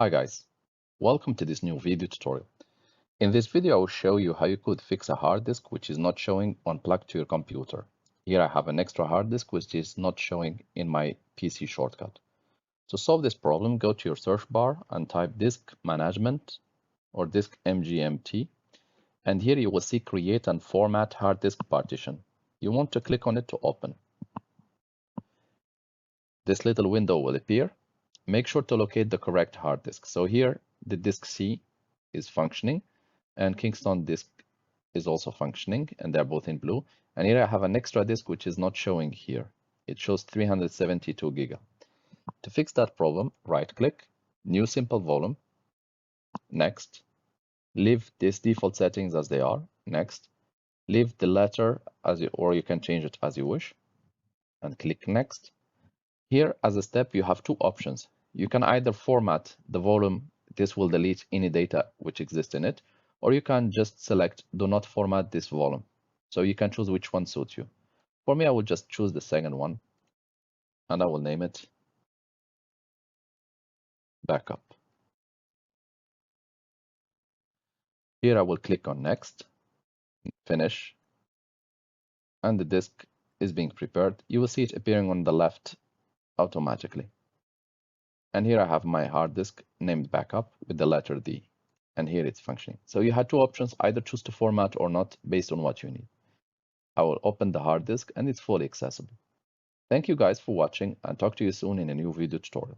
Hi guys, welcome to this new video tutorial. In this video, I will show you how you could fix a hard disk which is not showing on plugged to your computer. Here I have an extra hard disk which is not showing in my PC shortcut. To solve this problem, go to your search bar and type disk management or disk mgmt, and here you will see create and format hard disk partition. You want to click on it to open. This little window will appear. Make sure to locate the correct hard disk. So here the disk C is functioning and Kingston disk is also functioning, and they're both in blue. And here I have an extra disk which is not showing here. It shows 372 giga. To fix that problem, right click, new simple volume, next, leave these default settings as they are, next, leave the letter as you, or you can change it as you wish, and click next. Here as a step you have two options. You can either format the volume, this will delete any data which exists in it, or you can just select do not format this volume. So you can choose which one suits you. For me, I will just choose the second one and I will name it backup. Here I will click on next, finish, and the disk is being prepared. You will see it appearing on the left automatically. And here I have my hard disk named backup with the letter D. And here it's functioning. So you had two options, either choose to format or not based on what you need. I will open the hard disk and it's fully accessible. Thank you guys for watching and talk to you soon in a new video tutorial.